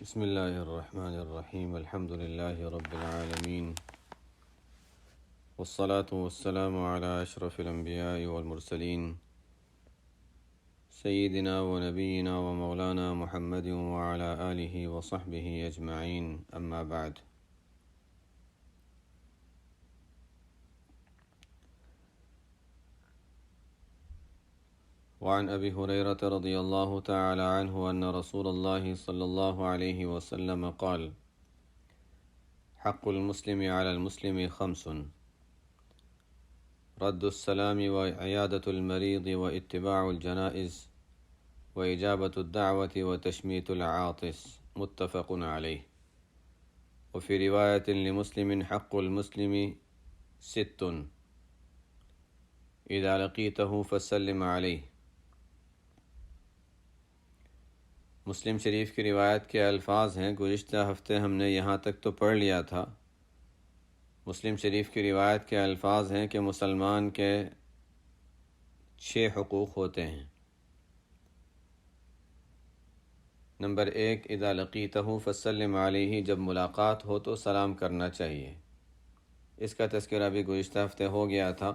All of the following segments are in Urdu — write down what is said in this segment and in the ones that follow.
بسم الله الرحمن الرحيم. الحمد لله رب العالمين، والصلاة والسلام على أشرف الأنبياء والمرسلين سيدنا ونبينا ومولانا محمد وعلى آله وصحبه أجمعين، أما بعد. وعن أبي هريرة رضي الله تعالى عنه أن رسول الله صلى الله عليه وسلم قال: حق المسلم على المسلم 5: رد السلام وعيادة المريض واتباع الجنائز وإجابة الدعوة وتشميت العاطس، متفق عليه. وفي رواية لمسلم: حق المسلم 6: إذا لقيته فسلم عليه. مسلم شریف کی روایت کے الفاظ ہیں، گزشتہ ہفتے ہم نے یہاں تک تو پڑھ لیا تھا۔ مسلم شریف کی روایت کے الفاظ ہیں کہ مسلمان کے 6 حقوق ہوتے ہیں۔ نمبر 1: اذا لقیتہ فسلم علیہ، جب ملاقات ہو تو سلام کرنا چاہیے۔ اس کا تذکرہ بھی گزشتہ ہفتے ہو گیا تھا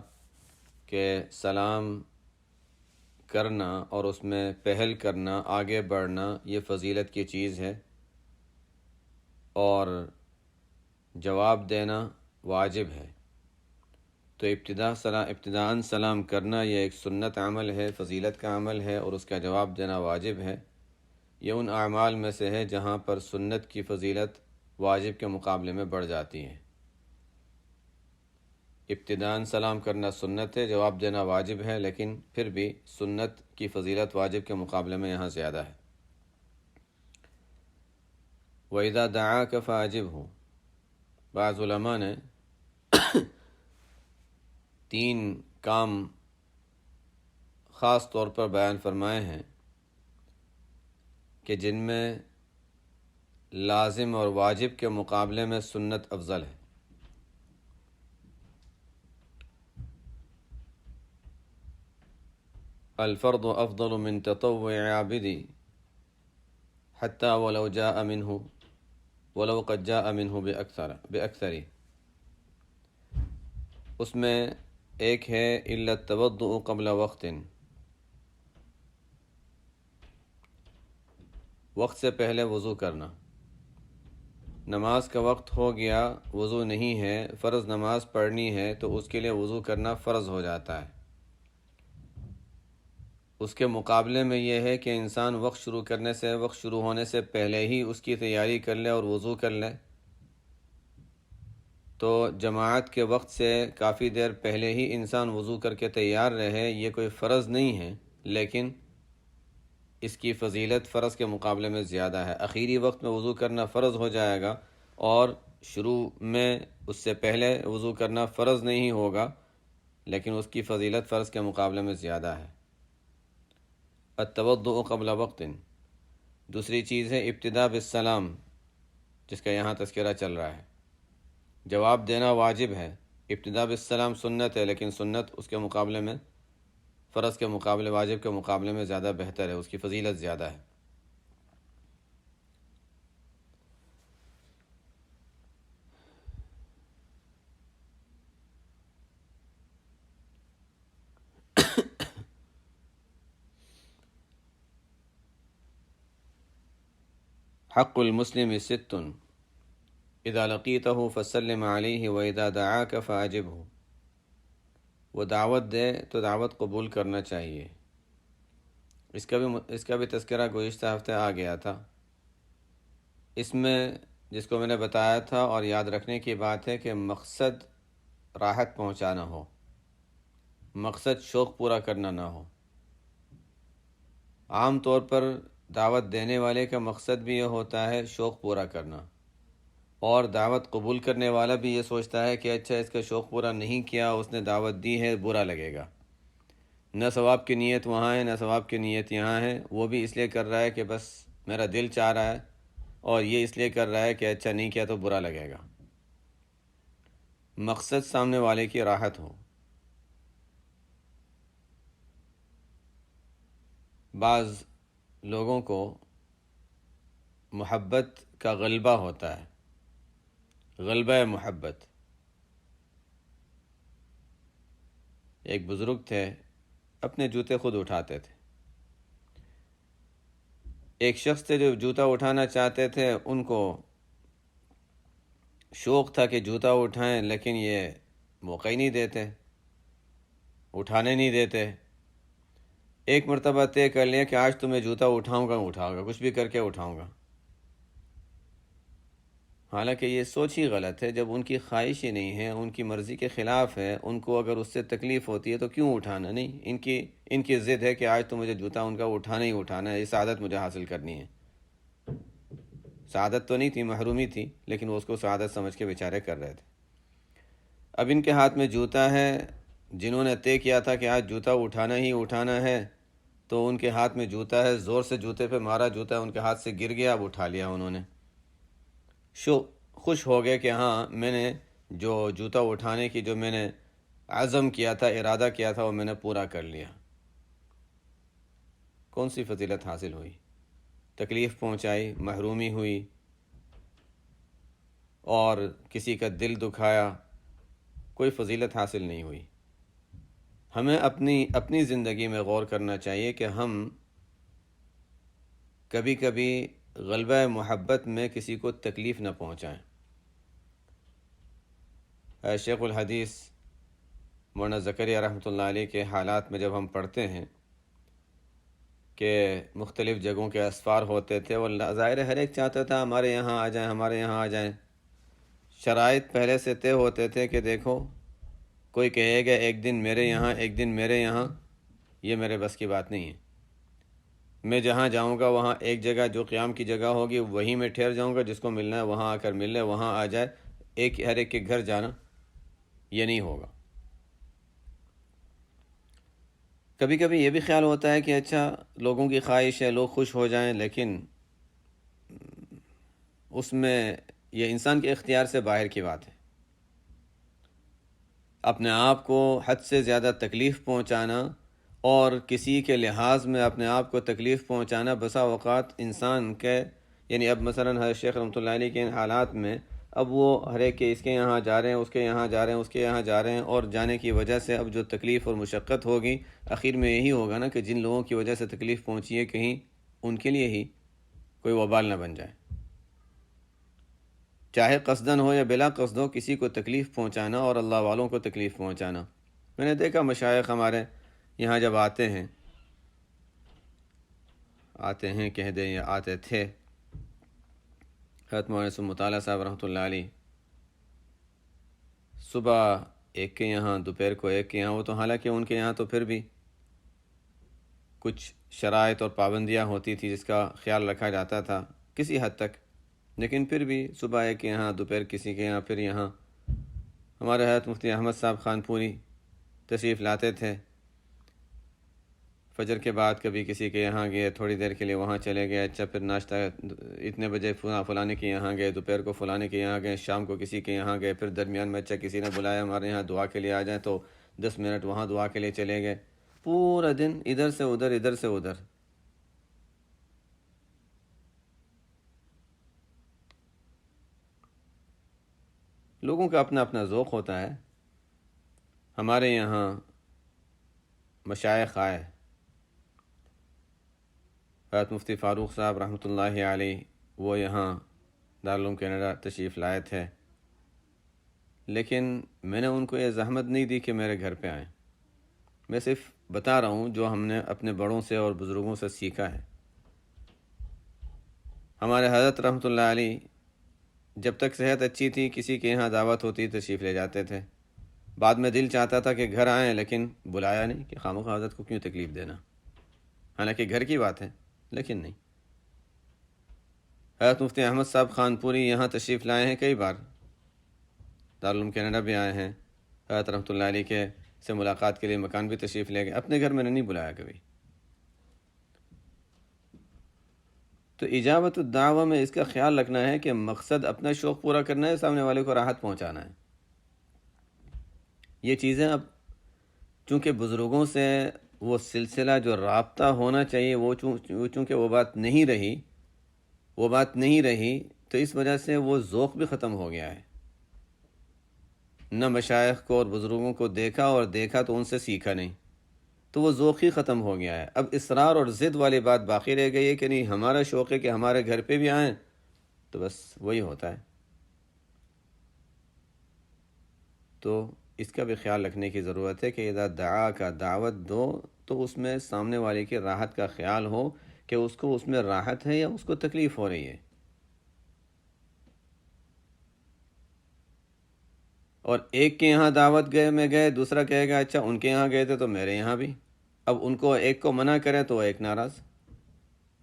کہ سلام کرنا اور اس میں پہل کرنا، آگے بڑھنا، یہ فضیلت کی چیز ہے، اور جواب دینا واجب ہے۔ تو ابتداءً سلام کرنا یہ ایک سنت عمل ہے، فضیلت کا عمل ہے، اور اس کا جواب دینا واجب ہے۔ یہ ان اعمال میں سے ہے جہاں پر سنت کی فضیلت واجب کے مقابلے میں بڑھ جاتی ہے۔ ابتداءً سلام کرنا سنت ہے، جواب دینا واجب ہے، لیکن پھر بھی سنت کی فضیلت واجب کے مقابلے میں یہاں زیادہ ہے۔ وَإِذَا دَعَاكَ فَأَجِبْهُ، بعض علماء نے 3 کام خاص طور پر بیان فرمائے ہیں کہ جن میں لازم اور واجب کے مقابلے میں سنت افضل ہے۔ الفرض افضل من تطوع عابدی حتی ولو قد جاء منہ بأکثر۔ اس میں ایک ہے الا التوضؤ قبل وقت سے پہلے وضو کرنا۔ نماز کا وقت ہو گیا، وضو نہیں ہے، فرض نماز پڑھنی ہے تو اس کے لیے وضو کرنا فرض ہو جاتا ہے۔ اس کے مقابلے میں یہ ہے کہ انسان وقت شروع ہونے سے پہلے ہی اس کی تیاری کر لے اور وضو کر لے، تو جماعت کے وقت سے کافی دیر پہلے ہی انسان وضو کر کے تیار رہے۔ یہ کوئی فرض نہیں ہے، لیکن اس کی فضیلت فرض کے مقابلے میں زیادہ ہے۔ آخری وقت میں وضو کرنا فرض ہو جائے گا، اور شروع میں اس سے پہلے وضو کرنا فرض نہیں ہوگا، لیکن اس کی فضیلت فرض کے مقابلے میں زیادہ ہے۔ التوضؤ قبل وقت۔ دوسری چیز ہے ابتداء بالسلام، جس کا یہاں تذکرہ چل رہا ہے۔ جواب دینا واجب ہے، ابتداء بالسلام سنت ہے، لیکن سنت اس کے مقابلے میں، فرض کے مقابلے، واجب کے مقابلے میں زیادہ بہتر ہے، اس کی فضیلت زیادہ ہے۔ حق المسلم 6: اذا لقیتہ فسلم علیہ واذا دعاک فاجبہ۔ وہ دعوت دے تو دعوت قبول کرنا چاہیے۔ اس کا بھی تذکرہ گزشتہ ہفتے آ گیا تھا۔ اس میں جس کو میں نے بتایا تھا اور یاد رکھنے کی بات ہے کہ مقصد راحت پہنچانا ہو، مقصد شوق پورا کرنا نہ ہو۔ عام طور پر دعوت دینے والے کا مقصد بھی یہ ہوتا ہے شوق پورا کرنا، اور دعوت قبول کرنے والا بھی یہ سوچتا ہے کہ اچھا اس کا شوق پورا نہیں کیا، اس نے دعوت دی ہے، برا لگے گا۔ نہ ثواب کی نیت وہاں ہے، نہ ثواب کی نیت یہاں ہے۔ وہ بھی اس لیے کر رہا ہے کہ بس میرا دل چاہ رہا ہے، اور یہ اس لیے کر رہا ہے کہ اچھا نہیں کیا تو برا لگے گا۔ مقصد سامنے والے کی راحت ہو۔ بعض لوگوں کو محبت کا غلبہ ہوتا ہے، غلبہ محبت۔ ایک بزرگ تھے، اپنے جوتے خود اٹھاتے تھے۔ ایک شخص تھے جو جوتا اٹھانا چاہتے تھے، ان کو شوق تھا کہ جوتا اٹھائیں، لیکن یہ موقع ہی نہیں دیتے، اٹھانے نہیں دیتے۔ ایک مرتبہ طے کر لیا کہ آج تو میں جوتا اٹھاؤں گا، کچھ بھی کر کے اٹھاؤں گا۔ حالانکہ یہ سوچ ہی غلط ہے، جب ان کی خواہش ہی نہیں ہے، ان کی مرضی کے خلاف ہے، ان کو اگر اس سے تکلیف ہوتی ہے تو کیوں اٹھانا؟ نہیں، ان کی ضد ہے کہ آج تو مجھے جوتا ان کا اٹھانا ہی اٹھانا ہے، یہ سعادت مجھے حاصل کرنی ہے۔ سعادت تو نہیں تھی، محرومی تھی، لیکن وہ اس کو سعادت سمجھ کے بیچارے کر رہے تھے۔ اب ان کے ہاتھ میں جوتا ہے، جنہوں نے طے کیا تھا کہ آج جوتا اٹھانا ہی اٹھانا ہے، تو ان کے ہاتھ میں جوتا ہے، زور سے جوتے پہ مارا، جوتا ان کے ہاتھ سے گر گیا، اب اٹھا لیا انہوں نے۔ خوش ہو گئے کہ ہاں، میں نے جو جوتا اٹھانے کی جو میں نے عزم کیا تھا، ارادہ کیا تھا، وہ میں نے پورا کر لیا۔ کون سی فضیلت حاصل ہوئی؟ تکلیف پہنچائی، محرومی ہوئی، اور کسی کا دل دکھایا، کوئی فضیلت حاصل نہیں ہوئی۔ ہمیں اپنی زندگی میں غور کرنا چاہیے کہ ہم کبھی کبھی غلبہ محبت میں کسی کو تکلیف نہ پہنچائیں۔ شیخ الحدیث مولانا زکریہ رحمۃ اللہ علیہ کے حالات میں جب ہم پڑھتے ہیں کہ مختلف جگہوں کے اسفار ہوتے تھے، اور ظاہر ہر ایک چاہتا تھا ہمارے یہاں آ جائیں، ہمارے یہاں آ جائیں۔ شرائط پہلے سے طے ہوتے تھے کہ دیکھو، کوئی کہے گا ایک دن میرے یہاں، ایک دن میرے یہاں، یہ میرے بس کی بات نہیں ہے۔ میں جہاں جاؤں گا وہاں ایک جگہ جو قیام کی جگہ ہوگی وہیں میں ٹھہر جاؤں گا، جس کو ملنا ہے وہاں آ کر مل لے، وہاں آ جائے، ہر ایک کے گھر جانا یہ نہیں ہوگا۔ کبھی کبھی یہ بھی خیال ہوتا ہے کہ اچھا، لوگوں کی خواہش ہے لوگ خوش ہو جائیں، لیکن اس میں یہ انسان کے اختیار سے باہر کی بات ہے۔ اپنے آپ کو حد سے زیادہ تکلیف پہنچانا اور کسی کے لحاظ میں اپنے آپ کو تکلیف پہنچانا بسا اوقات انسان کے، یعنی اب مثلا حضرت شیخ رحمۃ اللہ علیہ کے ان حالات میں، اب وہ ہر ایک کے اس کے یہاں جا رہے ہیں، اس کے یہاں جا رہے ہیں، اس کے یہاں جا رہے ہیں، اور جانے کی وجہ سے اب جو تکلیف اور مشقت ہوگی، آخر میں یہی ہوگا نا کہ جن لوگوں کی وجہ سے تکلیف پہنچی ہے، کہیں ان کے لیے ہی کوئی وبال نہ بن جائے۔ چاہے قصدن ہو یا بلا قصد ہو، کسی کو تکلیف پہنچانا اور اللہ والوں کو تکلیف پہنچانا۔ میں نے دیکھا مشائخ ہمارے یہاں جب آتے ہیں کہہ دیں یا آتے تھے، حضرت مولانا مطالعہ صاحب رحمۃ اللہ علیہ، صبح ایک کے یہاں، دوپہر کو ایک کے یہاں، وہ تو حالانکہ ان کے یہاں تو پھر بھی کچھ شرائط اور پابندیاں ہوتی تھی جس کا خیال رکھا جاتا تھا کسی حد تک، لیکن پھر بھی صبح ایک کے یہاں، دوپہر کسی کے یہاں، پھر یہاں۔ ہمارے حضرت مفتی احمد صاحب خان پوری تشریف لاتے تھے، فجر کے بعد کبھی کسی کے یہاں گئے، تھوڑی دیر کے لیے وہاں چلے گئے، اچھا پھر ناشتہ اتنے بجے فلانے کے یہاں گئے، دوپہر کو فلانے کے یہاں گئے، شام کو کسی کے یہاں گئے، پھر درمیان میں اچھا کسی نے بلایا ہمارے یہاں دعا کے لیے آ جائیں تو 10 منٹ وہاں دعا کے لیے چلے گئے، پورا دن ادھر سے ادھر، ادھر سے ادھر۔ لوگوں کا اپنا اپنا ذوق ہوتا ہے۔ ہمارے یہاں مشائخ آئے، حضرت مفتی فاروق صاحب رحمۃ اللہ علیہ، وہ یہاں دارالعلوم کینیڈا تشریف لائے تھے، لیکن میں نے ان کو یہ زحمت نہیں دی کہ میرے گھر پہ آئیں۔ میں صرف بتا رہا ہوں جو ہم نے اپنے بڑوں سے اور بزرگوں سے سیکھا ہے۔ ہمارے حضرت رحمۃ اللہ علیہ جب تک صحت اچھی تھی، کسی کے یہاں دعوت ہوتی تشریف لے جاتے تھے، بعد میں دل چاہتا تھا کہ گھر آئیں، لیکن بلایا نہیں کہ خامخواہ حضرت کو کیوں تکلیف دینا، حالانکہ گھر کی بات ہے، لیکن نہیں۔ حضرت مفتی احمد صاحب خان پوری یہاں تشریف لائے ہیں کئی بار، دارالعلوم کینیڈا بھی آئے ہیں، حضرت رحمۃ اللہ علیہ کے سے ملاقات کے لیے مکان بھی تشریف لے گئے، اپنے گھر میں نے نہیں بلایا کبھی۔ تو اجابت الدعوہ میں اس کا خیال رکھنا ہے کہ مقصد اپنا شوق پورا کرنا ہے، سامنے والے کو راحت پہنچانا ہے۔ یہ چیزیں اب چونکہ بزرگوں سے وہ سلسلہ جو رابطہ ہونا چاہیے وہ چونکہ وہ بات نہیں رہی، وہ بات نہیں رہی تو اس وجہ سے وہ ذوق بھی ختم ہو گیا ہے. نہ مشائخ کو اور بزرگوں کو دیکھا، اور دیکھا تو ان سے سیکھا نہیں، تو وہ ذوق ہی ختم ہو گیا ہے. اب اصرار اور ضد والی بات باقی رہ گئی ہے کہ نہیں ہمارا شوق ہے کہ ہمارے گھر پہ بھی آئیں، تو بس وہی ہوتا ہے. تو اس کا بھی خیال رکھنے کی ضرورت ہے کہ اذا دعا کا دعوت دو تو اس میں سامنے والے کی راحت کا خیال ہو کہ اس کو اس میں راحت ہے یا اس کو تکلیف ہو رہی ہے. اور ایک کے یہاں دعوت گئے دوسرا کہے گا اچھا ان کے یہاں گئے تھے تو میرے یہاں بھی. اب ان کو ایک کو منع کرے تو ایک ناراض،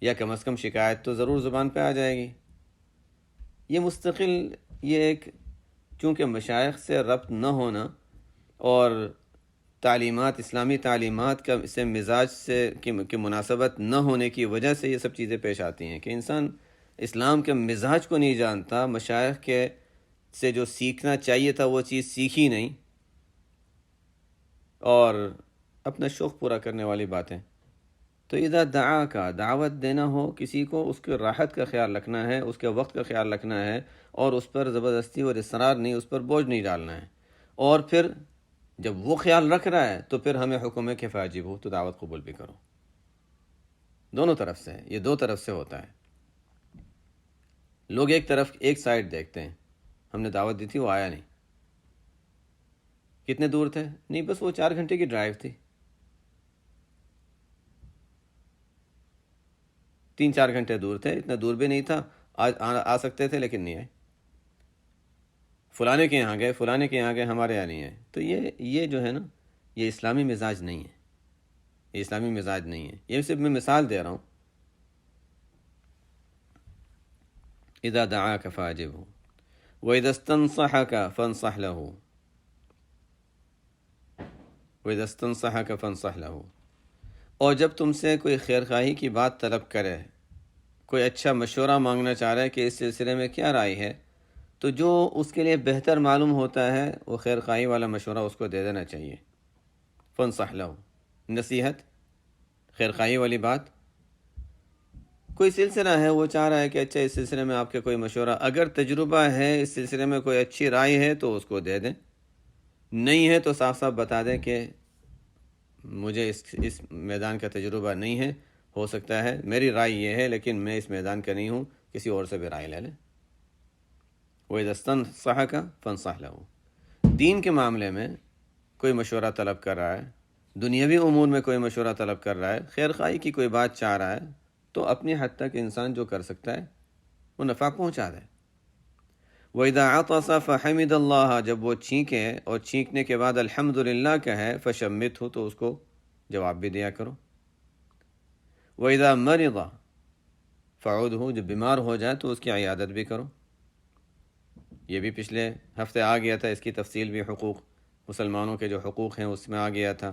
یا کم از کم شکایت تو ضرور زبان پہ آ جائے گی. یہ مستقل، یہ ایک چونکہ مشائخ سے ربط نہ ہونا اور تعلیمات، اسلامی تعلیمات کا سے مزاج سے کی مناسبت نہ ہونے کی وجہ سے یہ سب چیزیں پیش آتی ہیں کہ انسان اسلام کے مزاج کو نہیں جانتا، مشائخ کے سے جو سیکھنا چاہیے تھا وہ چیز سیکھی نہیں، اور اپنا شوق پورا کرنے والی باتیں. تو اذا دعا کا دعوت دینا ہو کسی کو، اس کے راحت کا خیال رکھنا ہے، اس کے وقت کا خیال رکھنا ہے، اور اس پر زبردستی اور اصرار نہیں، اس پر بوجھ نہیں ڈالنا ہے. اور پھر جب وہ خیال رکھ رہا ہے تو پھر ہمیں حکم ہے کہ فاجب ہو، تو دعوت قبول بھی کرو. دونوں طرف سے ہے، یہ دو طرف سے ہوتا ہے. لوگ ایک سائڈ دیکھتے ہیں، ہم نے دعوت دی تھی وہ آیا نہیں. کتنے دور تھے؟ نہیں بس وہ 4 گھنٹے کی ڈرائیو تھی، 3-4 گھنٹے دور تھے، اتنا دور بھی نہیں تھا، آ سکتے تھے لیکن نہیں آئے. فلانے کے یہاں گئے، فلانے کے یہاں گئے، ہمارے یہاں نہیں آئے. تو یہ جو ہے نا، یہ اسلامی مزاج نہیں ہے، یہ اسلامی مزاج نہیں ہے. یہ صرف میں مثال دے رہا ہوں. اذا دعاک فاجبہ واذا استنصحک فانصح له، واذا استنصحک فانصح له. اور جب تم سے کوئی خیر خواہی کی بات طلب کرے، کوئی اچھا مشورہ مانگنا چاہ رہا ہے کہ اس سلسلے میں کیا رائے ہے، تو جو اس کے لیے بہتر معلوم ہوتا ہے وہ خیر خواہی والا مشورہ اس کو دے دینا چاہیے. فانصح له، نصیحت، خیر خواہی والی بات. کوئی سلسلہ ہے، وہ چاہ رہا ہے کہ اچھا اس سلسلے میں آپ کے کوئی مشورہ، اگر تجربہ ہے اس سلسلے میں، کوئی اچھی رائے ہے تو اس کو دے دیں، نہیں ہے تو صاف صاف بتا دیں کہ مجھے اس میدان کا تجربہ نہیں ہے، ہو سکتا ہے میری رائے یہ ہے لیکن میں اس میدان کا نہیں ہوں، کسی اور سے بھی رائے لے لیں. وَإِذَا اسْتَنصَحَكَ فَانصَحْ لَهُ. دین کے معاملے میں کوئی مشورہ طلب کر رہا ہے، دنیاوی امور میں کوئی مشورہ طلب کر رہا ہے، خیر خواہی کی کوئی بات چاہ رہا ہے، تو اپنی حد تک انسان جو کر سکتا ہے وہ نفع پہنچا دے. وَإِذَا عَطَسَ فَحَمِدَ اللَّهَ، جب وہ چھینکے اور چھینکنے کے بعد الحمدللہ کہے، فَشَمِّتْهُ، تو اس کو جواب بھی دیا کرو. وَإِذَا مَرِضَ فَعُودْهُ، جب بیمار ہو جائے تو اس کی عیادت بھی کرو. یہ بھی پچھلے ہفتے آ گیا تھا، اس کی تفصیل بھی، حقوق مسلمانوں کے جو حقوق ہیں اس میں آ گیا تھا.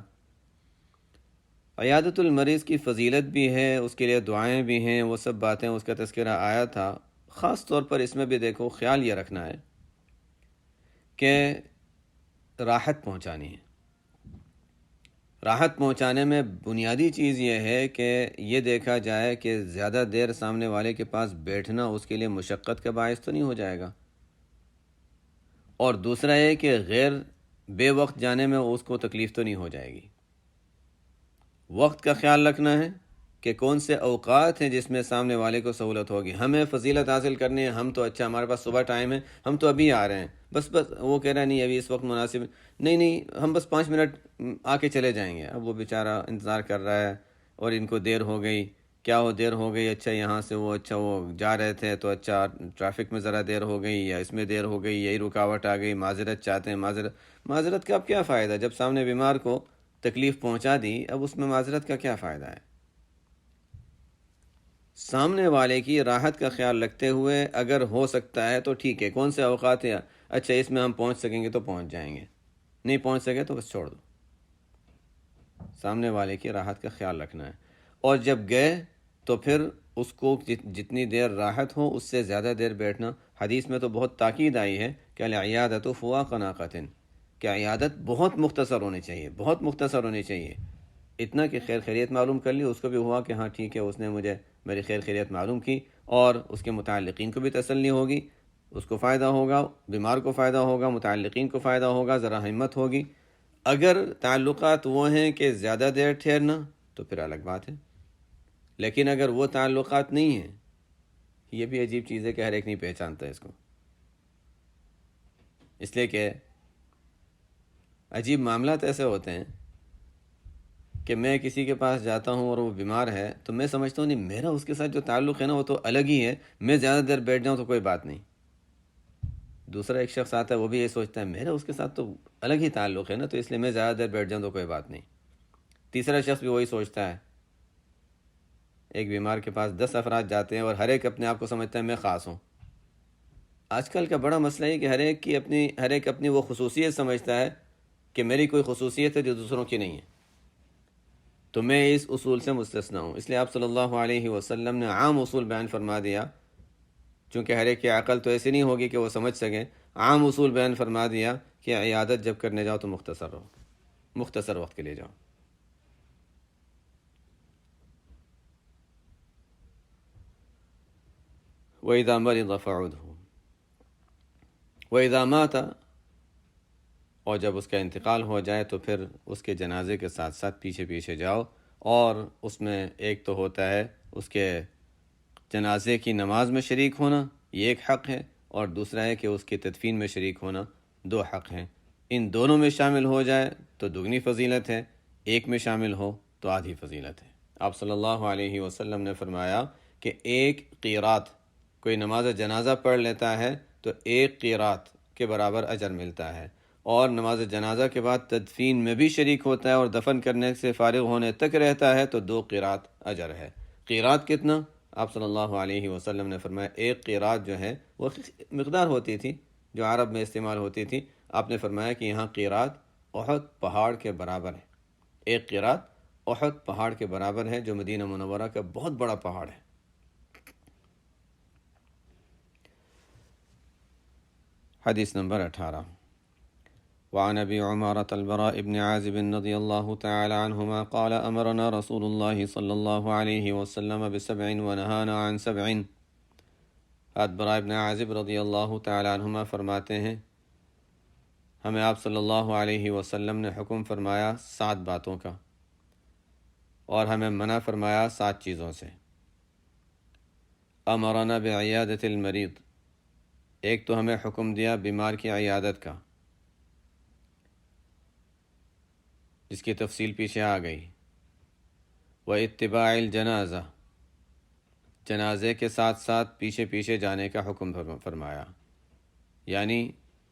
عیادت المریض کی فضیلت بھی ہے، اس کے لیے دعائیں بھی ہیں، وہ سب باتیں اس کا تذکرہ آیا تھا. خاص طور پر اس میں بھی دیکھو خیال یہ رکھنا ہے کہ راحت پہنچانی ہے. راحت پہنچانے میں بنیادی چیز یہ ہے کہ یہ دیکھا جائے کہ زیادہ دیر سامنے والے کے پاس بیٹھنا اس کے لیے مشقت کا باعث تو نہیں ہو جائے گا، اور دوسرا یہ کہ غیر بے وقت جانے میں اس کو تکلیف تو نہیں ہو جائے گی. وقت کا خیال رکھنا ہے کہ کون سے اوقات ہیں جس میں سامنے والے کو سہولت ہوگی. ہمیں فضیلت حاصل کرنی ہے، ہم تو اچھا ہمارے پاس صبح ٹائم ہے، ہم تو ابھی آ رہے ہیں، بس وہ کہہ رہا ہے نہیں ابھی اس وقت مناسب نہیں، ہم بس 5 منٹ آ کے چلے جائیں گے. اب وہ بیچارہ انتظار کر رہا ہے اور ان کو دیر ہو گئی. کیا وہ دیر ہو گئی؟ اچھا یہاں سے وہ جا رہے تھے تو اچھا ٹریفک میں ذرا دیر ہو گئی، یا اس میں دیر ہو گئی، یہی رکاوٹ آ گئی، معذرت چاہتے ہیں. معذرت کا اب کیا فائدہ جب سامنے بیمار کو تکلیف پہنچا دی؟ اب اس میں معذرت کا کیا فائدہ ہے؟ سامنے والے کی راحت کا خیال رکھتے ہوئے اگر ہو سکتا ہے تو ٹھیک ہے. کون سے اوقات ہیں؟ اچھا اس میں ہم پہنچ سکیں گے تو پہنچ جائیں گے، نہیں پہنچ سکے تو بس چھوڑ دو. سامنے والے کی راحت کا خیال رکھنا ہے. اور جب گئے تو پھر اس کو جتنی دیر راحت ہو اس سے زیادہ دیر بیٹھنا. حدیث میں تو بہت تاکید آئی ہے کہ العیادۃ فواق ناقۃ، کہ عیادت بہت مختصر ہونی چاہیے، بہت مختصر ہونی چاہیے. اتنا کہ خیر خیریت معلوم کر لی، اس کو بھی ہوا کہ ہاں ٹھیک ہے اس نے مجھے میری خیر خیریت معلوم کی، اور اس کے متعلقین کو بھی تسلی ہوگی، اس کو فائدہ ہوگا، بیمار کو فائدہ ہوگا، متعلقین کو فائدہ ہوگا، ذرا ہمت ہوگی۔ اگر تعلقات وہ ہیں کہ زیادہ دیر ٹھہرنا تو پھر الگ بات ہے، لیکن اگر وہ تعلقات نہیں ہیں، یہ بھی عجیب چیز ہے کہ ہر ایک نہیں پہچانتا اس کو، اس لیے کہ عجیب معاملات ایسے ہوتے ہیں کہ میں کسی کے پاس جاتا ہوں اور وہ بیمار ہے تو میں سمجھتا ہوں نہیں، میرا اس کے ساتھ جو تعلق ہے نا وہ تو الگ ہی ہے، میں زیادہ دیر بیٹھ جاؤں تو کوئی بات نہیں۔ دوسرا ایک شخص آتا ہے، وہ بھی یہ سوچتا ہے میرا اس کے ساتھ تو الگ ہی تعلق ہے نا، تو اس لیے میں زیادہ دیر بیٹھ جاؤں تو کوئی بات نہیں۔ تیسرا شخص بھی وہی سوچتا ہے۔ ایک بیمار کے پاس 10 افراد جاتے ہیں اور ہر ایک اپنے آپ کو سمجھتا ہے میں خاص ہوں۔ آج کل کا بڑا مسئلہ ہے کہ ہر ایک اپنی وہ خصوصیت سمجھتا ہے کہ میری کوئی خصوصیت ہے جو دوسروں کی نہیں ہے، تو میں اس اصول سے مستثنی ہوں۔ اس لیے آپ صلی اللہ علیہ وسلم نے عام اصول بیان فرما دیا، چونکہ ہر ایک کی عقل تو ایسی نہیں ہوگی کہ وہ سمجھ سکے، عام اصول بیان فرما دیا کہ عیادت جب کرنے جاؤ تو مختصر رہو، مختصر وقت کے لیے جاؤ۔ وَإِذَا مَرِضَ فَعُدْهُ وَإِذَا مَاتَ، اور جب اس کا انتقال ہو جائے تو پھر اس کے جنازے کے ساتھ ساتھ پیچھے پیچھے جاؤ، اور اس میں ایک تو ہوتا ہے اس کے جنازے کی نماز میں شریک ہونا، یہ ایک حق ہے، اور دوسرا ہے کہ اس کی تدفین میں شریک ہونا، 2 حق ہیں۔ ان دونوں میں شامل ہو جائے تو دگنی فضیلت ہے، ایک میں شامل ہو تو آدھی فضیلت ہے۔ آپ صلی اللہ علیہ وسلم نے فرمایا کہ ایک قیرات، کوئی نماز جنازہ پڑھ لیتا ہے تو ایک قیرات کے برابر اجر ملتا ہے، اور نماز جنازہ کے بعد تدفین میں بھی شریک ہوتا ہے اور دفن کرنے سے فارغ ہونے تک رہتا ہے تو 2 قیرات اجر ہے۔ قیرات کتنا؟ آپ صلی اللہ علیہ وسلم نے فرمایا ایک قیرات جو ہے وہ مقدار ہوتی تھی جو عرب میں استعمال ہوتی تھی، آپ نے فرمایا کہ یہاں قیرات احد پہاڑ کے برابر ہے، ایک قیرات احد پہاڑ کے برابر ہے، جو مدینہ منورہ کا بہت بڑا پہاڑ ہے۔ حدیث نمبر 18، وعن ابی عمارة البراء بن عازب رضی اللہ تعالی عنہما قال امرنا رسول اللہ صلی اللہ علیہ وسلم ب7 ونہانا عن 7۔ براء بن عازب رضی اللہ تعالی عنہما فرماتے ہیں ہمیں آپ صلی اللہ علیہ وسلم نے حکم فرمایا 7 باتوں کا، اور ہمیں منع فرمایا 7 چیزوں سے۔ امرنا بعیادت المریض، ایک تو ہمیں حکم دیا بیمار کی عیادت کا، جس کی تفصیل پیچھے آ گئی۔ واتباع الجنازہ، جنازے کے ساتھ ساتھ پیچھے پیچھے جانے کا حکم فرمایا، یعنی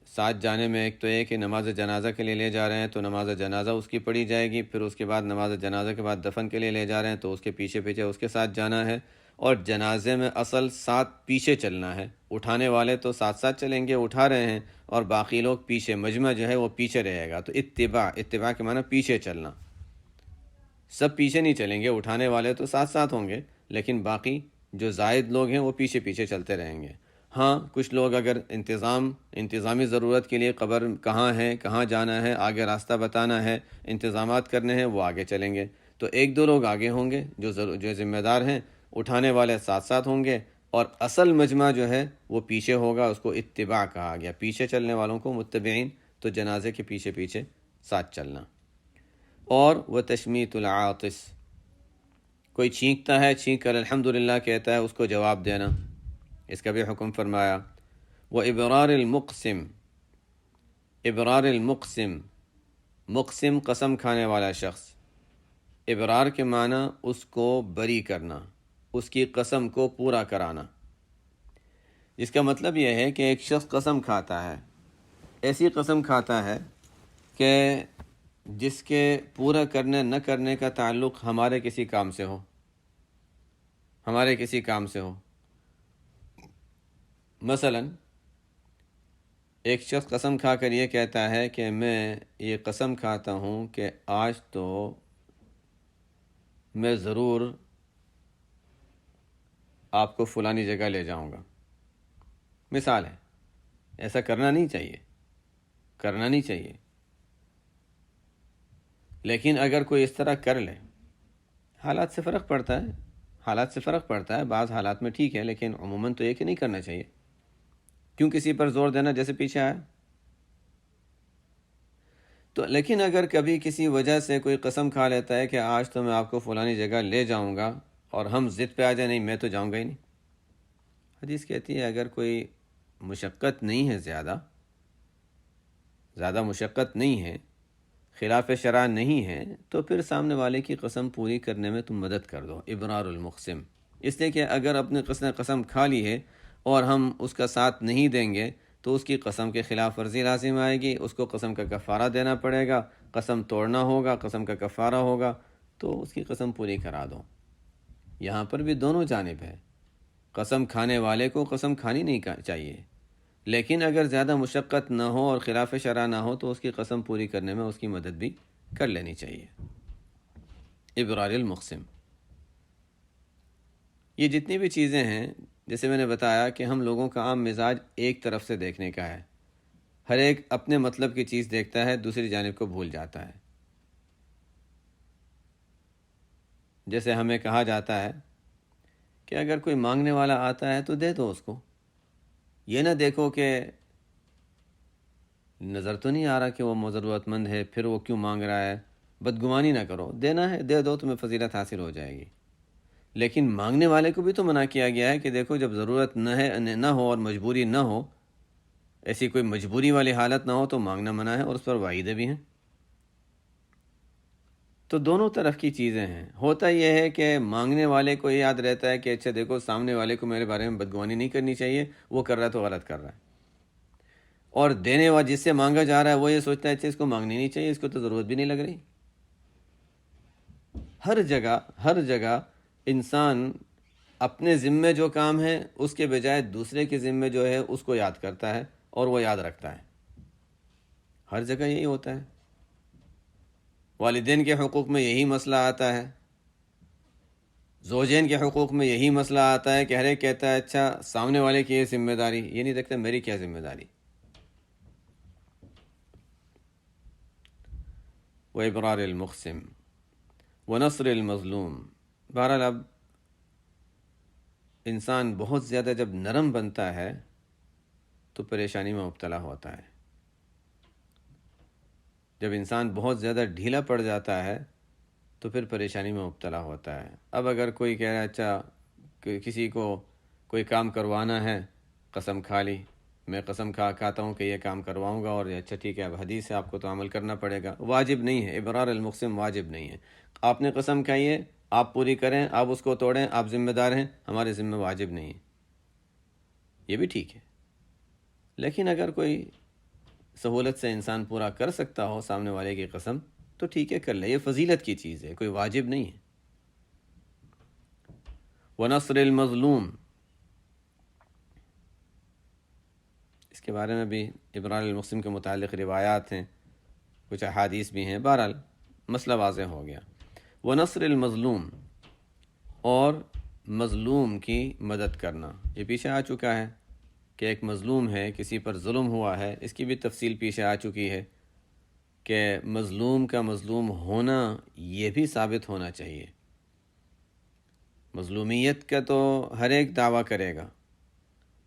ساتھ جانے میں ایک تو یہ کہ نماز جنازہ کے لیے لے جا رہے ہیں تو نماز جنازہ اس کی پڑھی جائے گی، پھر اس کے بعد نماز جنازہ کے بعد دفن کے لیے لے جا رہے ہیں تو اس کے پیچھے پیچھے اس کے ساتھ جانا ہے، اور جنازے میں اصل ساتھ پیچھے چلنا ہے، اٹھانے والے تو ساتھ ساتھ چلیں گے، اٹھا رہے ہیں، اور باقی لوگ پیچھے، مجمع جو ہے وہ پیچھے رہے گا۔ تو اتباع کے معنی پیچھے چلنا، سب پیچھے نہیں چلیں گے، اٹھانے والے تو ساتھ ساتھ ہوں گے لیکن باقی جو زائد لوگ ہیں وہ پیچھے پیچھے چلتے رہیں گے۔ ہاں کچھ لوگ اگر انتظامی ضرورت کے لیے قبر کہاں ہے، کہاں جانا ہے، آگے راستہ بتانا ہے، انتظامات کرنے ہیں، وہ آگے چلیں گے، تو 1-2 لوگ آگے ہوں گے جو ذمہ دار ہیں، اٹھانے والے ساتھ ساتھ ہوں گے، اور اصل مجمع جو ہے وہ پیچھے ہوگا، اس کو اتباع کہا گیا، پیچھے چلنے والوں کو متبعین، تو جنازے کے پیچھے پیچھے ساتھ چلنا۔ اور وہ تشمیت العاطس، کوئی چھینکتا ہے، چھینک کر الحمدللہ کہتا ہے، اس کو جواب دینا، اس کا بھی حکم فرمایا۔ وہ ابرار المقسم، ابرار المقسم، مقسم قسم کھانے والا شخص، ابرار کے معنی اس کو بری کرنا، اس کی قسم کو پورا کرانا، جس کا مطلب یہ ہے کہ ایک شخص قسم کھاتا ہے، ایسی قسم کھاتا ہے کہ جس کے پورا کرنے نہ کرنے کا تعلق ہمارے کسی کام سے ہو، ہمارے کسی کام سے ہو۔ مثلا ایک شخص قسم کھا کر یہ کہتا ہے کہ میں یہ قسم کھاتا ہوں کہ آج تو میں ضرور آپ کو فلانی جگہ لے جاؤں گا، مثال ہے، ایسا کرنا نہیں چاہیے، کرنا نہیں چاہیے، لیکن اگر کوئی اس طرح کر لے، حالات سے فرق پڑتا ہے، حالات سے فرق پڑتا ہے، بعض حالات میں ٹھیک ہے، لیکن عموماً تو یہ کہ نہیں کرنا چاہیے. کیوں کسی پر زور دینا جیسے پیچھے آیا؟ تو لیکن اگر کبھی کسی وجہ سے کوئی قسم کھا لیتا ہے کہ آج تو میں آپ کو فلانی جگہ لے جاؤں گا، اور ہم ضد پہ آ جائیں نہیں میں تو جاؤں گا ہی نہیں. حدیث کہتی ہے اگر کوئی مشقت نہیں ہے، زیادہ مشقت نہیں ہے، خلاف شرع نہیں ہے، تو پھر سامنے والے کی قسم پوری کرنے میں تم مدد کر دو. ابرار المقسم، اس لیے کہ اگر اپنے قسم کھا لی ہے اور ہم اس کا ساتھ نہیں دیں گے تو اس کی قسم کے خلاف ورزی لازم آئے گی، اس کو قسم کا کفارہ دینا پڑے گا، قسم توڑنا ہوگا، قسم کا کفارہ ہوگا، تو اس کی قسم پوری کرا دو. یہاں پر بھی دونوں جانب ہے. قسم کھانے والے کو قسم کھانی نہیں چاہیے، لیکن اگر زیادہ مشقت نہ ہو اور خلاف شرع نہ ہو تو اس کی قسم پوری کرنے میں اس کی مدد بھی کر لینی چاہیے. ابرار المقسم. یہ جتنی بھی چیزیں ہیں، جیسے میں نے بتایا کہ ہم لوگوں کا عام مزاج ایک طرف سے دیکھنے کا ہے، ہر ایک اپنے مطلب کی چیز دیکھتا ہے، دوسری جانب کو بھول جاتا ہے. جیسے ہمیں کہا جاتا ہے کہ اگر کوئی مانگنے والا آتا ہے تو دے دو اس کو، یہ نہ دیکھو کہ نظر تو نہیں آ رہا کہ وہ ضرورت مند ہے، پھر وہ کیوں مانگ رہا ہے. بدگمانی نہ کرو، دینا ہے دے دو، تمہیں فضیلت حاصل ہو جائے گی. لیکن مانگنے والے کو بھی تو منع کیا گیا ہے کہ دیکھو جب ضرورت نہ ہو اور مجبوری نہ ہو، ایسی کوئی مجبوری والی حالت نہ ہو تو مانگنا منع ہے، اور اس پر وعیدیں بھی ہیں. تو دونوں طرف کی چیزیں ہیں. ہوتا یہ ہے کہ مانگنے والے کو یہ یاد رہتا ہے کہ اچھا دیکھو سامنے والے کو میرے بارے میں بدگمانی نہیں کرنی چاہیے، وہ کر رہا ہے تو غلط کر رہا ہے. اور دینے والا جس سے مانگا جا رہا ہے وہ یہ سوچتا ہے اچھا اس کو مانگنی نہیں چاہیے، اس کو تو ضرورت بھی نہیں لگ رہی. ہر جگہ انسان اپنے ذمے جو کام ہے اس کے بجائے دوسرے کے ذمے جو ہے اس کو یاد کرتا ہے اور وہ یاد رکھتا ہے. ہر جگہ یہی ہوتا ہے. والدین کے حقوق میں یہی مسئلہ آتا ہے، زوجین کے حقوق میں یہی مسئلہ آتا ہے کہ ہر ایک کہتا ہے اچھا سامنے والے کی یہ ذمہ داری، یہ نہیں دیکھتا میری کیا ذمہ داری. وَإِبْرَارِ الْمُقْسِمِ وَنَصْرِ الْمَظْلُومِ. بہرحال اب انسان بہت زیادہ جب نرم بنتا ہے تو پریشانی میں مبتلا ہوتا ہے. جب انسان بہت زیادہ ڈھیلا پڑ جاتا ہے تو پھر پریشانی میں مبتلا ہوتا ہے. اب اگر کوئی کہہ رہا ہے اچھا کہ کسی کو کوئی کام کروانا ہے، قسم کھا لی، میں قسم کھاتا ہوں کہ یہ کام کرواؤں گا، اور اچھا ٹھیک ہے اب حدیث ہے آپ کو تو عمل کرنا پڑے گا. واجب نہیں ہے، ابرار المقسم واجب نہیں ہے. آپ نے قسم کھائی ہے، آپ پوری کریں، آپ اس کو توڑیں، آپ ذمہ دار ہیں، ہمارے ذمہ واجب نہیں ہے، یہ بھی ٹھیک ہے. لیکن اگر کوئی سہولت سے انسان پورا کر سکتا ہو سامنے والے کی قسم تو ٹھیک ہے کر لے، یہ فضیلت کی چیز ہے، کوئی واجب نہیں ہے. وَنَصْرِ الْمَظْلُومِ. اس کے بارے میں بھی ابرار المقسم کے متعلق روایات ہیں، کچھ احادیث بھی ہیں. بہرحال مسئلہ واضح ہو گیا. وَنَصْرِ الْمَظْلُومِ، اور مظلوم کی مدد کرنا. یہ پیچھے آ چکا ہے کہ ایک مظلوم ہے، کسی پر ظلم ہوا ہے، اس کی بھی تفصیل پیچھے آ چکی ہے کہ مظلوم کا مظلوم ہونا یہ بھی ثابت ہونا چاہیے. مظلومیت کا تو ہر ایک دعویٰ کرے گا،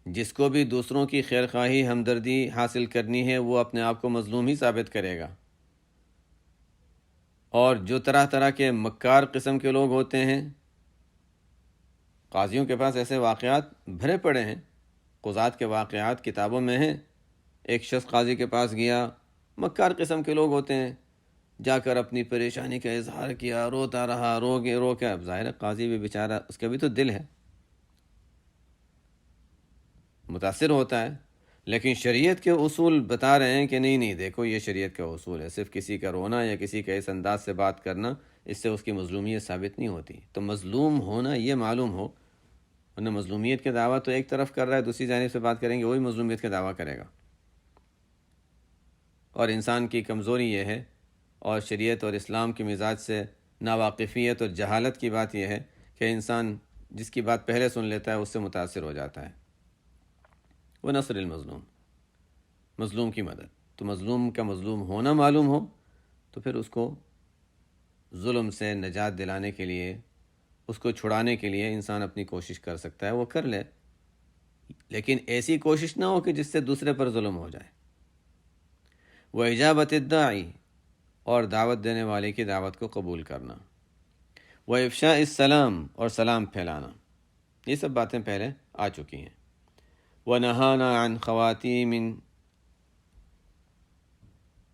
جس کو بھی دوسروں کی خیر خواہی ہمدردی حاصل کرنی ہے وہ اپنے آپ کو مظلوم ہی ثابت کرے گا. اور جو طرح طرح کے مکار قسم کے لوگ ہوتے ہیں، قاضیوں کے پاس ایسے واقعات بھرے پڑے ہیں، قضات کے واقعات کتابوں میں ہیں. ایک شخص قاضی کے پاس گیا، مکار قسم کے لوگ ہوتے ہیں، جا کر اپنی پریشانی کا اظہار کیا، روتا رہا، رو کے. اب ظاہر ہے قاضی بھی بیچارہ، اس کا بھی تو دل ہے، متاثر ہوتا ہے. لیکن شریعت کے اصول بتا رہے ہیں کہ نہیں دیکھو یہ شریعت کا اصول ہے، صرف کسی کا رونا یا کسی کا اس انداز سے بات کرنا اس سے اس کی مظلومیت ثابت نہیں ہوتی. تو مظلوم ہونا یہ معلوم ہو، ورنہ مظلومیت کے دعویٰ تو ایک طرف کر رہا ہے، دوسری جانب سے بات کریں گے وہی مظلومیت کا دعویٰ کرے گا. اور انسان کی کمزوری یہ ہے، اور شریعت اور اسلام کے مزاج سے ناواقفیت اور جہالت کی بات یہ ہے کہ انسان جس کی بات پہلے سن لیتا ہے اس سے متاثر ہو جاتا ہے. وہ نصر المظلوم، مظلوم کی مدد. تو مظلوم کا مظلوم ہونا معلوم ہو تو پھر اس کو ظلم سے نجات دلانے کے لیے، اس کو چھڑانے کے لیے انسان اپنی کوشش کر سکتا ہے، وہ کر لے، لیکن ایسی کوشش نہ ہو کہ جس سے دوسرے پر ظلم ہو جائے۔ وَإِجَابَةِ الدَّاعِ، اور دعوت دینے والے کی دعوت کو قبول کرنا۔ وَإِفْشَاءِ السَّلَام، اور سلام پھیلانا۔ یہ سب باتیں پہلے آ چکی ہیں۔ وَنَهَانَا عَنْ خَوَاتِيمٍ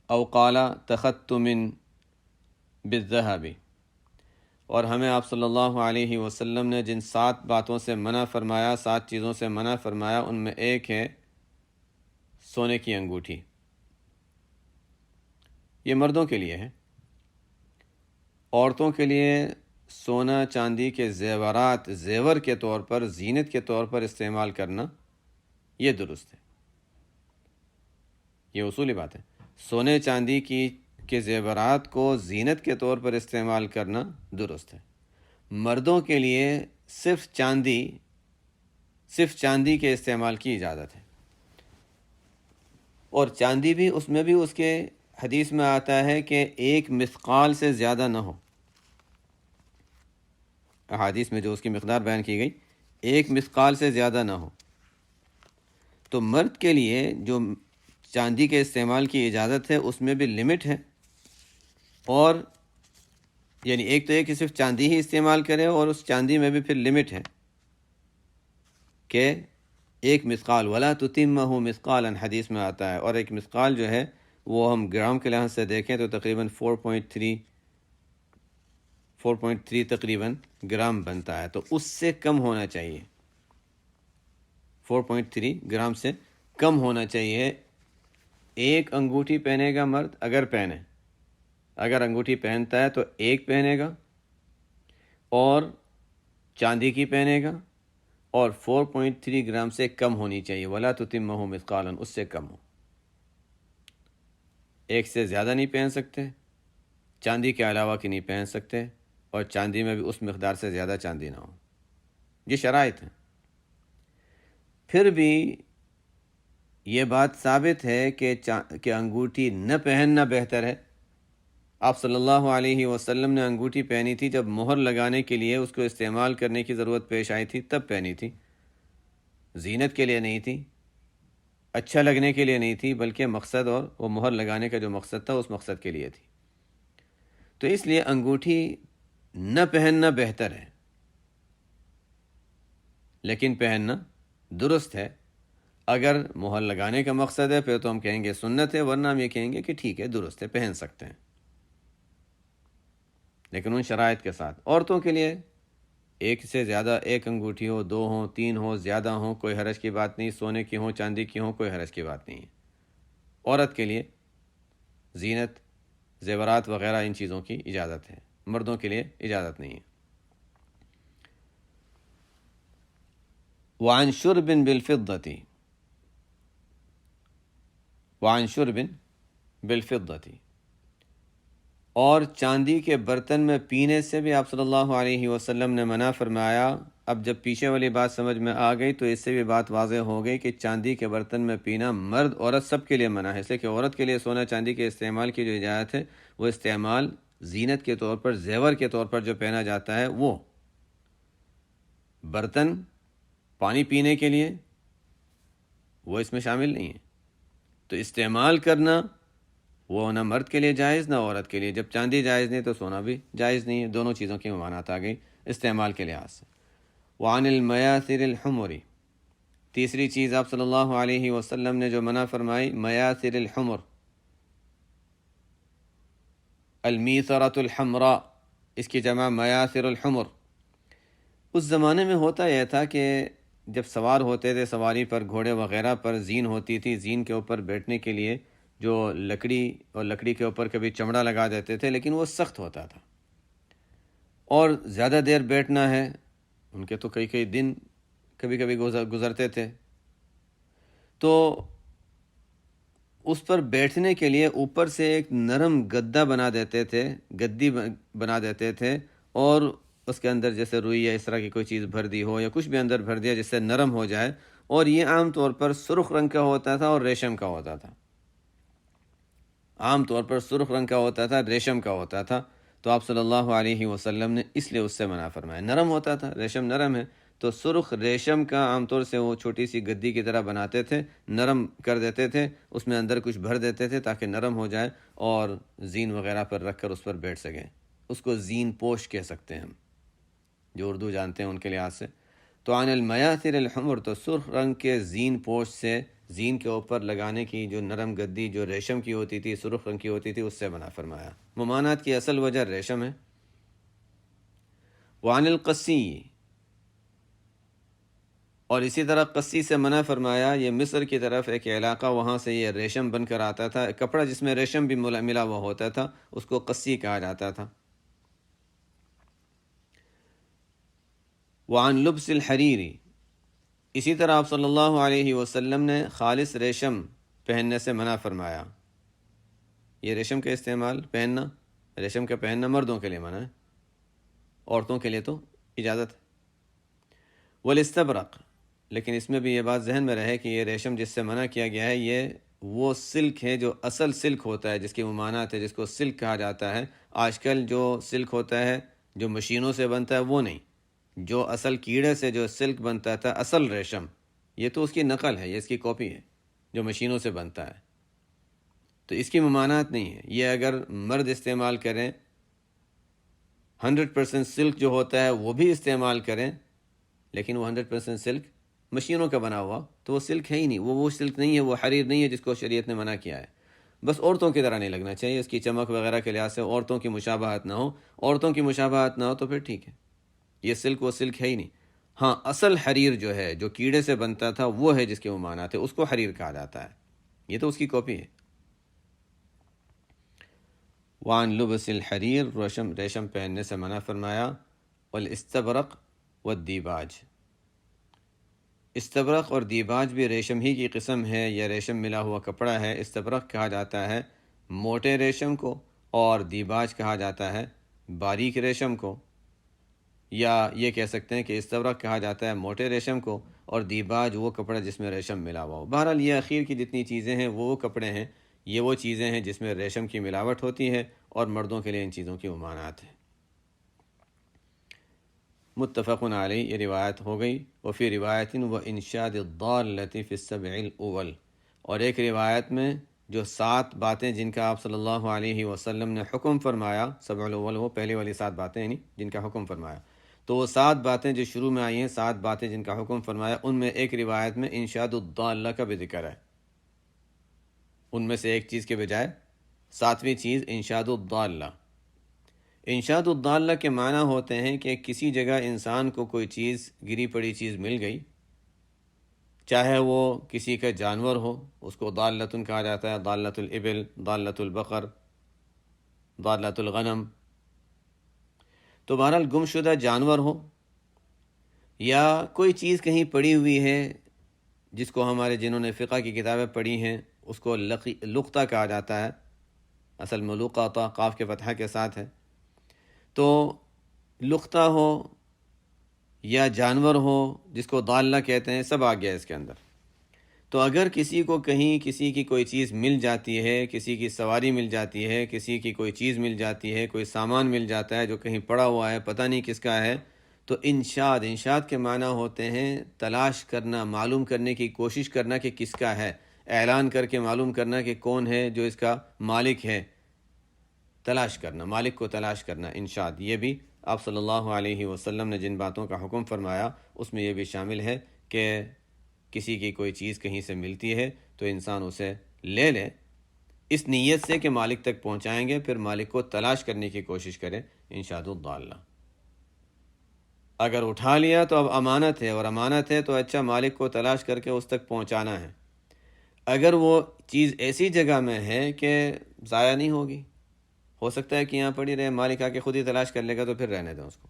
أَوْ قَالَ تَخَتُّمٍ بِالذَّهَبِ، اور ہمیں آپ صلی اللہ علیہ وسلم نے جن 7 باتوں سے منع فرمایا، 7 چیزوں سے منع فرمایا، ان میں ایک ہے سونے کی انگوٹھی۔ یہ مردوں کے لیے ہے۔ عورتوں کے لیے سونا چاندی کے زیورات زیور کے طور پر، زینت کے طور پر استعمال کرنا یہ درست ہے، یہ اصولی بات ہے۔ سونے چاندی کے زیورات کو زینت کے طور پر استعمال کرنا درست ہے۔ مردوں کے لیے صرف چاندی کے استعمال کی اجازت ہے، اور چاندی بھی، اس میں بھی اس کے حدیث میں آتا ہے کہ 1 مثقال سے زیادہ نہ ہو۔ احادیث میں جو اس کی مقدار بیان کی گئی 1 مثقال سے زیادہ نہ ہو۔ تو مرد کے لیے جو چاندی کے استعمال کی اجازت ہے اس میں بھی لمٹ ہے، اور یعنی ایک تو کہ صرف چاندی ہی استعمال کرے، اور اس چاندی میں بھی پھر لمٹ ہے کہ 1 مثقال، ولا تتمہ مثقالا حدیث میں آتا ہے، اور 1 مثقال جو ہے وہ ہم گرام کے لحاظ سے دیکھیں تو تقریباً 4.3 تقریباً گرام بنتا ہے، تو اس سے کم ہونا چاہیے، 4.3 گرام سے کم ہونا چاہیے۔ ایک انگوٹھی پہنے گا مرد، اگر انگوٹھی پہنتا ہے تو 1 پہنے گا، اور چاندی کی پہنے گا، اور 4.3 گرام سے کم ہونی چاہیے، ولا تتمہ مثقالا، اس سے کم ہو۔ 1 سے زیادہ نہیں پہن سکتے، چاندی کے علاوہ کی نہیں پہن سکتے، اور چاندی میں بھی اس مقدار سے زیادہ چاندی نہ ہو۔ یہ شرائط ہیں۔ پھر بھی یہ بات ثابت ہے کہ انگوٹھی نہ پہننا بہتر ہے۔ آپ صلی اللہ علیہ وسلم نے انگوٹھی پہنی تھی جب مہر لگانے کے لیے اس کو استعمال کرنے کی ضرورت پیش آئی تھی، تب پہنی تھی، زینت کے لیے نہیں تھی، اچھا لگنے کے لیے نہیں تھی، بلکہ مقصد، اور وہ مہر لگانے کا جو مقصد تھا اس مقصد کے لیے تھی۔ تو اس لیے انگوٹھی نہ پہننا بہتر ہے، لیکن پہننا درست ہے۔ اگر مہر لگانے کا مقصد ہے پھر تو ہم کہیں گے سنت ہے، ورنہ ہم یہ کہیں گے کہ ٹھیک ہے، درست ہے، پہن سکتے ہیں، لیکن ان شرائط کے ساتھ۔ عورتوں کے لیے 1 سے زیادہ، 1 انگوٹھی ہو، 2 ہوں، 3 ہوں، زیادہ ہوں، کوئی حرج کی بات نہیں، سونے کی ہوں، چاندی کی ہوں، کوئی حرج کی بات نہیں ہے۔ عورت کے لیے زینت، زیورات وغیرہ ان چیزوں کی اجازت ہے، مردوں کے لیے اجازت نہیں ہے۔ وعن شرب بالفضة، وعن شرب بالفضة، اور چاندی کے برتن میں پینے سے بھی آپ صلی اللہ علیہ وسلم نے منع فرمایا۔ اب جب پیچھے والی بات سمجھ میں آ گئی تو اس سے بھی بات واضح ہو گئی کہ چاندی کے برتن میں پینا مرد عورت سب کے لیے منع ہے، اس لیے کہ عورت کے لیے سونا چاندی کے استعمال کی جو اجازت ہے وہ استعمال زینت کے طور پر، زیور کے طور پر جو پہنا جاتا ہے، وہ برتن پانی پینے کے لیے وہ اس میں شامل نہیں ہے۔ تو استعمال کرنا وہ نہ مرد کے لیے جائز نہ عورت کے لیے، جب چاندی جائز نہیں تو سونا بھی جائز نہیں ہے، دونوں چیزوں کی ممانعت آ گئی استعمال کے لحاظ سے۔ وعن المیاثر الحمر، تیسری چیز آپ صلی اللہ علیہ وسلم نے جو منع فرمائی، میاثر الحمر، المیثرۃ الحمراء، اس کی جمع میاثر الحمر۔ اس زمانے میں ہوتا یہ تھا کہ جب سوار ہوتے تھے سواری پر، گھوڑے وغیرہ پر، زین ہوتی تھی، زین کے اوپر بیٹھنے کے لیے جو لکڑی، اور لکڑی کے اوپر کبھی چمڑا لگا دیتے تھے، لیکن وہ سخت ہوتا تھا، اور زیادہ دیر بیٹھنا ہے، ان کے تو کئی دن کبھی کبھی گزرتے تھے، تو اس پر بیٹھنے کے لیے اوپر سے ایک نرم گدا بنا دیتے تھے، گدی بنا دیتے تھے، اور اس کے اندر جیسے روئی یا اس طرح کی کوئی چیز بھر دی ہو، یا کچھ بھی اندر بھر دیا جس سے نرم ہو جائے، اور یہ عام طور پر سرخ رنگ کا ہوتا تھا اور ریشم کا ہوتا تھا، عام طور پر سرخ رنگ کا ہوتا تھا، ریشم کا ہوتا تھا۔ تو آپ صلی اللہ علیہ وسلم نے اس لیے اس سے منع فرمایا۔ نرم ہوتا تھا، ریشم نرم ہے، تو سرخ ریشم کا عام طور سے وہ چھوٹی سی گدی کی طرح بناتے تھے، نرم کر دیتے تھے، اس میں اندر کچھ بھر دیتے تھے تاکہ نرم ہو جائے اور زین وغیرہ پر رکھ کر اس پر بیٹھ سکیں۔ اس کو زین پوش کہہ سکتے ہیں ہم، جو اردو جانتے ہیں ان کے لحاظ سے۔ تو عن المیاثر الحمر، تو سرخ رنگ کے زین پوش سے، زین کے اوپر لگانے کی جو نرم گدی جو ریشم کی ہوتی تھی، سرخ رنگ کی ہوتی تھی، اس سے منع فرمایا۔ ممانعت کی اصل وجہ ریشم ہے۔ وعن القسی، اور اسی طرح قسی سے منع فرمایا۔ یہ مصر کی طرف ایک علاقہ، وہاں سے یہ ریشم بن کر آتا تھا، کپڑا جس میں ریشم بھی ملا ہوا ہوتا تھا، اس کو قسی کہا جاتا تھا۔ وعن لبس الحریری، اسی طرح آپ صلی اللہ علیہ وسلم نے خالص ریشم پہننے سے منع فرمایا۔ یہ ریشم کا استعمال، پہننا، ریشم کا پہننا مردوں کے لیے منع ہے، عورتوں کے لیے تو اجازت ہے۔ والاستبرق، لیکن اس میں بھی یہ بات ذہن میں رہے کہ یہ ریشم جس سے منع کیا گیا ہے، یہ وہ سلک ہے جو اصل سلک ہوتا ہے، جس کی ممانعت ہے، جس کو سلک کہا جاتا ہے۔ آج کل جو سلک ہوتا ہے جو مشینوں سے بنتا ہے وہ نہیں، جو اصل کیڑے سے جو سلک بنتا تھا، اصل ریشم، یہ تو اس کی نقل ہے، یہ اس کی کاپی ہے جو مشینوں سے بنتا ہے، تو اس کی ممانعت نہیں ہے۔ یہ اگر مرد استعمال کریں، 100% سلک جو ہوتا ہے وہ بھی استعمال کریں، لیکن وہ 100% سلک مشینوں کا بنا ہوا، تو وہ سلک ہے ہی نہیں، وہ سلک نہیں ہے، وہ حریر نہیں ہے جس کو شریعت نے منع کیا ہے۔ بس عورتوں کی طرح نہیں لگنا چاہیے، اس کی چمک وغیرہ کے لحاظ سے عورتوں کی مشابہت نہ ہو، عورتوں کی مشابہت نہ ہو تو پھر ٹھیک ہے، یہ سلک وہ سلک ہے ہی نہیں۔ ہاں، اصل حریر جو ہے، جو کیڑے سے بنتا تھا، وہ ہے جس کی ممانعت ہے، اس کو حریر کہا جاتا ہے، یہ تو اس کی کاپی ہے۔ وعن لبس الحریر، ریشم پہننے سے منع فرمایا۔ والاستبرق والدیباج، استبرق اور دیباج بھی ریشم ہی کی قسم ہے، یا ریشم ملا ہوا کپڑا ہے۔ استبرق کہا جاتا ہے موٹے ریشم کو، اور دیباج کہا جاتا ہے باریک ریشم کو، یا یہ کہہ سکتے ہیں کہ استبرق کہا جاتا ہے موٹے ریشم کو، اور دیباج وہ کپڑا جس میں ریشم ملا ہوا ہو۔ بہرحال یہ اخیر کی جتنی چیزیں ہیں وہ کپڑے ہیں، یہ وہ چیزیں ہیں جس میں ریشم کی ملاوٹ ہوتی ہے، اور مردوں کے لیے ان چیزوں کی ممانعت ہے۔ متفق علیہ، یہ روایت ہو گئی۔ وفی روایت و انشاد الضالۃ فی السبع الاول، اور ایک روایت میں جو 7 باتیں جن کا آپ صلی اللہ علیہ وسلم نے حکم فرمایا، سبع الاول وہ پہلے والی 7 باتیں یعنی جن کا حکم فرمایا، تو وہ 7 باتیں جو شروع میں آئی ہیں، 7 باتیں جن کا حکم فرمایا، ان میں ایک روایت میں انشاد الضالہ کا بھی ذکر ہے۔ ان میں سے ایک چیز کے بجائے 7ویں چیز انشاد الضالہ۔ انشاد الضالہ کے معنی ہوتے ہیں کہ کسی جگہ انسان کو کوئی چیز، گری پڑی چیز مل گئی، چاہے وہ کسی کا جانور ہو، اس کو ضالۃ کہا جاتا ہے، ضالۃ الابل، ضالۃ البقر، ضالۃ الغنم۔ تو بہرحال گم شدہ جانور ہو، یا کوئی چیز کہیں پڑی ہوئی ہے جس کو ہمارے جنہوں نے فقہ کی کتابیں پڑھی ہیں اس کو لقطہ کہا جاتا ہے، اصل میں لقطہ قاف کے فتحہ کے ساتھ ہے۔ تو لقطہ ہو یا جانور ہو جس کو ضالہ کہتے ہیں، سب آ گیا اس کے اندر۔ تو اگر کسی کو کہیں کسی کی کوئی چیز مل جاتی ہے، کسی کی سواری مل جاتی ہے، کسی کی کوئی چیز مل جاتی ہے، کوئی سامان مل جاتا ہے جو کہیں پڑا ہوا ہے، پتہ نہیں کس کا ہے، تو انشاد کے معنی ہوتے ہیں تلاش کرنا، معلوم کرنے کی کوشش کرنا کہ کس کا ہے، اعلان کر کے معلوم کرنا کہ کون ہے جو اس کا مالک ہے، تلاش کرنا، مالک کو تلاش کرنا، انشاد۔ یہ بھی آپ صلی اللہ علیہ وسلم نے جن باتوں کا حکم فرمایا اس میں یہ بھی شامل ہے کہ کسی کی کوئی چیز کہیں سے ملتی ہے تو انسان اسے لے لے، اس نیت سے کہ مالک تک پہنچائیں گے، پھر مالک کو تلاش کرنے کی کوشش کرے، انشاد الضالہ۔ اگر اٹھا لیا تو اب امانت ہے، اور امانت ہے تو اچھا مالک کو تلاش کر کے اس تک پہنچانا ہے۔ اگر وہ چیز ایسی جگہ میں ہے کہ ضائع نہیں ہوگی، ہو سکتا ہے کہ یہاں پڑی رہے، مالک آ کے خود ہی تلاش کر لے گا، تو پھر رہنے دیں اس کو۔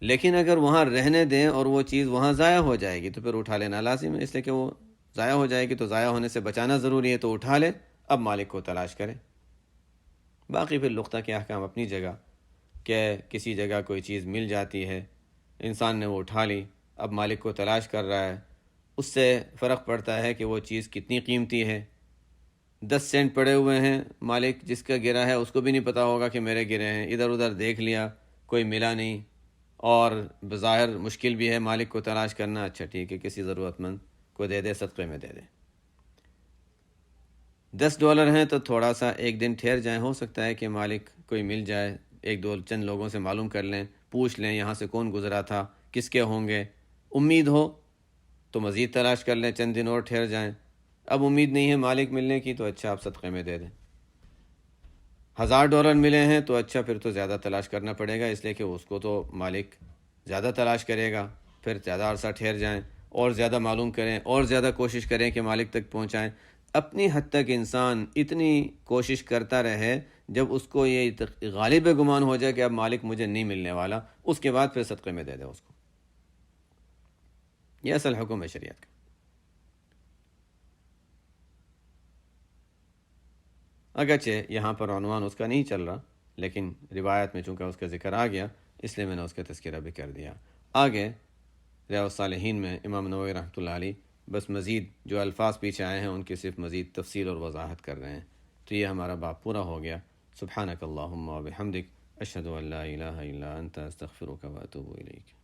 لیکن اگر وہاں رہنے دیں اور وہ چیز وہاں ضائع ہو جائے گی تو پھر اٹھا لینا لازم ہے، اس لیے کہ وہ ضائع ہو جائے گی، تو ضائع ہونے سے بچانا ضروری ہے، تو اٹھا لے، اب مالک کو تلاش کرے۔ باقی پھر لقطہ کے احکام اپنی جگہ، کہ کسی جگہ کوئی چیز مل جاتی ہے، انسان نے وہ اٹھا لی، اب مالک کو تلاش کر رہا ہے، اس سے فرق پڑتا ہے کہ وہ چیز کتنی قیمتی ہے، 10 سینٹ پڑے ہوئے ہیں، مالک جس کا گرا ہے اس کو بھی نہیں پتہ ہوگا کہ میرے گرے ہیں، ادھر ادھر دیکھ لیا کوئی ملا نہیں، اور بظاہر مشکل بھی ہے مالک کو تلاش کرنا، اچھا ٹھیک ہے کسی ضرورت مند کو دے دے، صدقے میں دے دے۔ $10 ہیں تو تھوڑا سا ایک دن ٹھہر جائیں، ہو سکتا ہے کہ مالک کوئی مل جائے، ایک دو چند لوگوں سے معلوم کر لیں، پوچھ لیں یہاں سے کون گزرا تھا، کس کے ہوں گے، امید ہو تو مزید تلاش کر لیں، چند دن اور ٹھہر جائیں۔ اب امید نہیں ہے مالک ملنے کی تو اچھا آپ صدقے میں دے دیں۔ $1000 ملے ہیں تو اچھا پھر تو زیادہ تلاش کرنا پڑے گا، اس لیے کہ اس کو تو مالک زیادہ تلاش کرے گا، پھر زیادہ عرصہ ٹھہر جائیں اور زیادہ معلوم کریں اور زیادہ کوشش کریں کہ مالک تک پہنچائیں۔ اپنی حد تک انسان اتنی کوشش کرتا رہے جب اس کو یہ غالب گمان ہو جائے کہ اب مالک مجھے نہیں ملنے والا، اس کے بعد پھر صدقے میں دے دے اس کو۔ یہ اصل حکم ہے شریعت کا۔ اگرچہ یہاں پر عنوان اس کا نہیں چل رہا، لیکن روایت میں چونکہ اس کا ذکر آ گیا اس لیے میں نے اس کا تذکرہ بھی کر دیا۔ آگے ریاض الصالحین میں امام نووی رحمۃ اللہ علیہ بس مزید جو الفاظ پیچھے آئے ہیں ان کی صرف مزید تفصیل اور وضاحت کر رہے ہیں۔ تو یہ ہمارا باب پورا ہو گیا۔ سبحانک اللہم و بحمدک، اشہد ان لا الہ الا انت، استغفرک و اتوب الیک۔